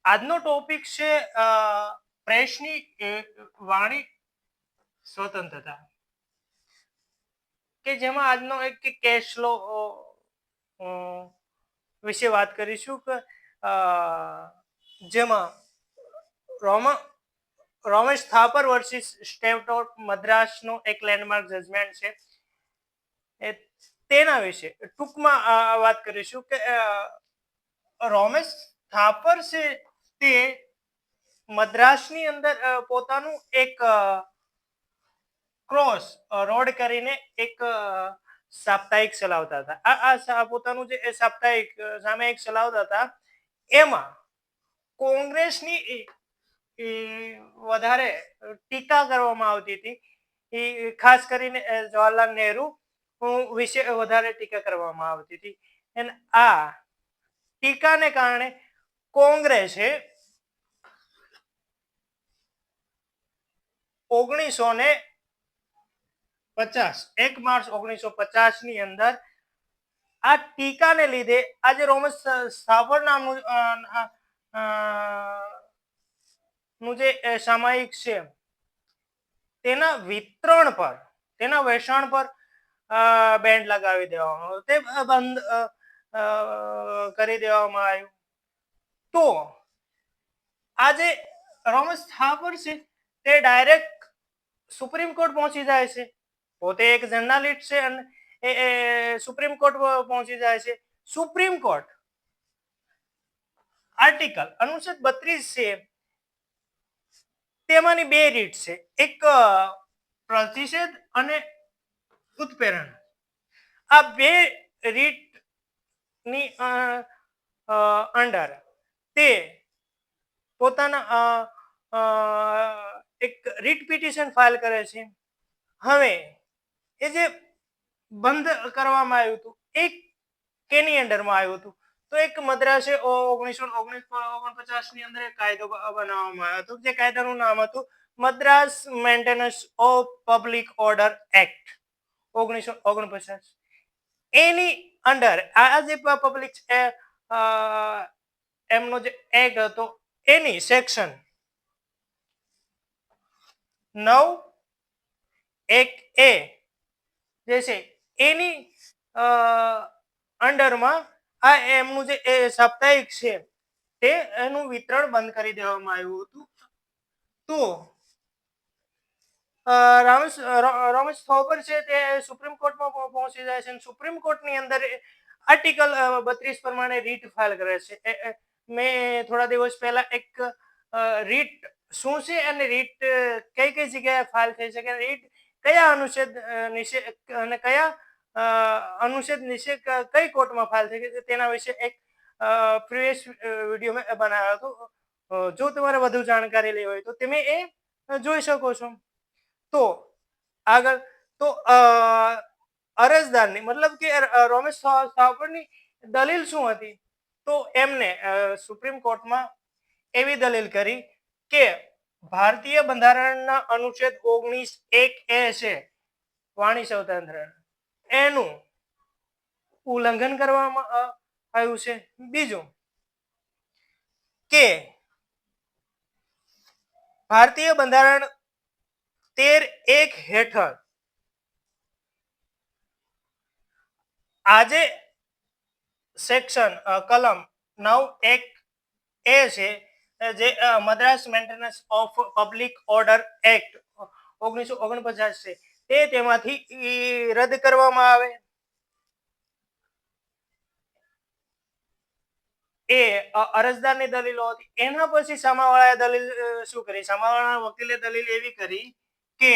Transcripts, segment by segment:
આજનો ટોપિક છે પ્રેસની વાણી સ્વતંત્રતા, કે જેમાં આજનો એક કેશ લો વિશે વાત કરીશું કે જેમાં Romesh Thapar versus state of મદ્રાસનો એક લેન્ડમાર્ક જજમેન્ટ છે, તેના વિશે ટૂંકમાં વાત કરીશું કે રોમેશ થાપર છે તે મદ્રાસની અંદર પોતાનું એક ક્રોસ રોડ કરીને એક સાપ્તાહિક ચલાવતા હતા. આ પોતાનું જે સાપ્તાહિક સામયિક ચલાવતા હતા એમાં કોંગ્રેસની વધારે ટીકા કરવામાં આવતી હતી. ખાસ કરીને જવાહરલાલ નહેરુ વિશે વધારે ટીકા કરવામાં આવતી હતી. અને આ ટીકાને કારણે કોંગ્રેસે 1 માર્ચ 1950 ની અંદર આ ટીકાને લીધે આજે રોમેશ થાપર નામનું જે સામાયિક છે તેના વિતરણ પર, તેના વેચાણ પર બેન્ડ લગાવી દેવામાં આવ્યો, તે બંધ કરી દેવામાં આવ્યું. તો આજે રોમેશ થાપર છે તે ડાયરેક્ટ સુપ્રીમ કોર્ટ પહોંચી જાય છે. પોતે એક જર્નાલિસ્ટ છે અને એ સુપ્રીમ કોર્ટ પહોંચી જાય છે. સુપ્રીમ કોર્ટ આર્ટિકલ અનુચ્છેદ 32 છે તેમાંની બે રીત છે, એક પ્રતિષેધ અને ઉત્પ્રેરણ. આ બે રીત ની અંડર તે પોતાના એક રીટ પિટિશન ફાઇલ કરે છે. હવે એ જે બંધ કરવામાં આવ્યું હતું એ કેની અંડરમાં આવ્યું હતું? તો એક મદ્રાસે 1949 ની અંદર એક કાયદો બનાવવામાં આવ્યો હતો, જે કાયદાનું નામ હતું Madras maintenance of public order act 1949. Any under આ જે પબ્લિક એમનો જે એક્ટ હતો એની સેક્શન 9(1)A જે છે એની અંડરમાં આ એમનું જે સાપ્તાહિક છે તે એનું વિતરણ બંધ કરી દેવામાં આવ્યું હતું. તો રોમેશ થાપર છે તે સુપ્રીમ કોર્ટમાં પહોંચી જાય છે અને સુપ્રીમ કોર્ટની અંદર આર્ટિકલ 32 પ્રમાણે રીટ ફાઇલ કરે છે. મેં થોડા દિવસ પહેલા એક રીટ શું છે અને રીટ કઈ કઈ જગ્યાએ ફાઇલ થઈ શકે, રીટ કયા અનુચ્છેદ નીચે અને કયા અનુચ્છેદ નીચે કઈ કોર્ટમાં ફાઇલ થઈ છે તેના વિશે એક પ્રીવિયસ વિડીયો મેં બનાવ્યો હતો. જો તમારે વધુ જાણકારી લેવી હોય તો તમે એ જોઈ શકો છો. તો આગળ તો અરજદારની મતલબ કે રોમેશ થાપરની દલીલ શું હતી? તો એમને સુપ્રીમ કોર્ટમાં એવી દલીલ કરી કે ભારતીય બંધારણના અનુચ્છેદ 19(1)A છે વાણી સ્વતંત્ર, એનું ઉલ્લંઘન કરવામાં આવ્યું છે. બીજું કે ભારતીય બંધારણ 13(1) હેઠળ આજે સેક્શન કલમ 9(1)A છે જે Madras maintenance of public order act 1949 છે તે તેમાંથી રદ કરવામાં આવે. એ અરજદારની દલીલો હતી. એના પછી સામાવાળાએ દલીલ શું કરી? સામાવાળાના વકીલે દલીલ એવી કરી કે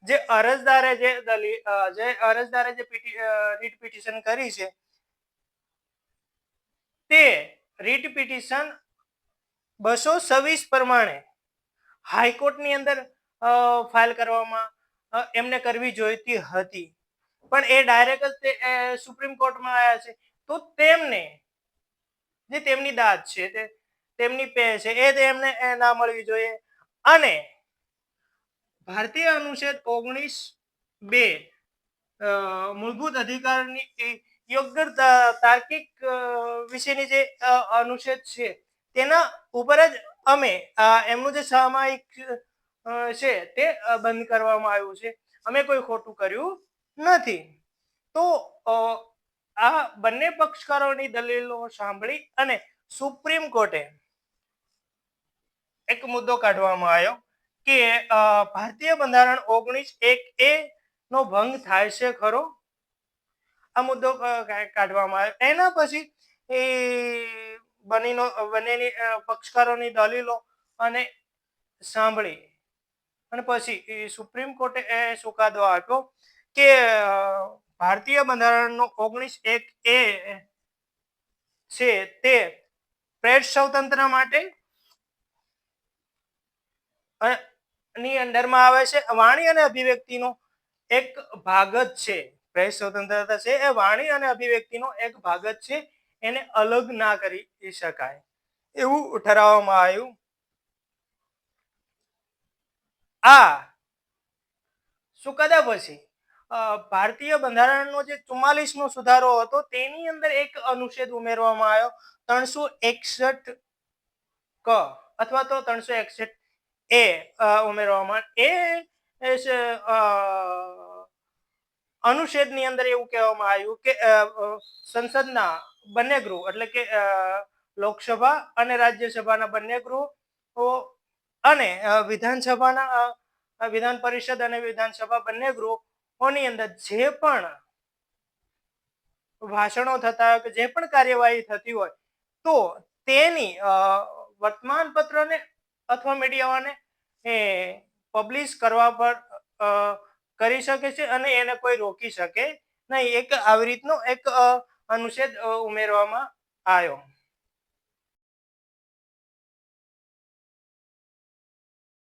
જે અરજદારે જે રીટ પિટિશન કરી છે તે રીટ પિટિશન 226 પ્રમાણે હાઈકોર્ટની અંદર ફાઇલ કરવામાં એમને કરવી જોઈતી હતી, પણ એ ડાયરેક્ટ સુપ્રીમ કોર્ટમાં આવ્યા છે. તો તેમને જે તેમની દાદ છે, તેમની પે છે એ તેમને ના મળવી જોઈએ. અને ભારતીય અનુચ્છેદ 19(2) મૂળભૂત અધિકારની યોગ્ય તાર્કિક વિશેની જે અનુચ્છેદ છે તેના ઉપર જ અમે એમનું જે સામાયિક છે તે બંધ કરવામાં આવ્યું છે. અમે કોઈ ખોટું કર્યું નથી. તો આ બંને પક્ષકારોની દલીલો સાંભળી અને સુપ્રીમ કોર્ટે એક મુદ્દો કાઢવામાં આવ્યો કે ભારતીય બંધારણ 19(1)A નો ભંગ થાય છે ખરો? આ મુદ્દો કાઢવામાં આવ્યો. એના પછી એ બંનેની પક્ષકારોની દલીલો અને સાંભળી અને પછી સુપ્રીમ કોર્ટે ચુકાદો આપ્યો કે ભારતીય બંધારણનો 19(1)A છે તે પ્રેસ સ્વતંત્ર માટે ની અંડરમાં આવે છે. વાણી અને અભિવ્યક્તિનો એક ભાગ જ છે. પ્રેસ સ્વતંત્રતા છે એ વાણી અને અભિવ્યક્તિનો એક ભાગ જ છે, એને અલગ ના કરી શકાય એવું ઠરાવવામાં આવ્યું. આ ચુકાદા પછી ભારતીય બંધારણનો જે 44મો સુધારો હતો તેની અંદર એક અનુચ્છેદ ઉમેરવામાં આવ્યો 361 ક અથવા તો 361A ઉમેરવામાં. એ અનુચ્છેદની અંદર એવું કહેવામાં આવ્યું કે સંસદના બંને ગૃહ એટલે કે લોકસભા અને રાજ્યસભાના બંને ગૃહો અને વિધાન પરિષદ અને વિધાનસભા બંને ગૃહોની અંદર જે પણ ભાષણો થતા હોય કે જે પણ કાર્યવાહી થતી હોય તો તેની વર્તમાનપત્રને અથવા મીડિયાઓને પબ્લિશ કરવા પર કરી શકે છે અને એને કોઈ રોકી શકે નહીં. એક આવી રીતનો એક અનુચ્છેદ ઉમેરવામાં આવ્યો.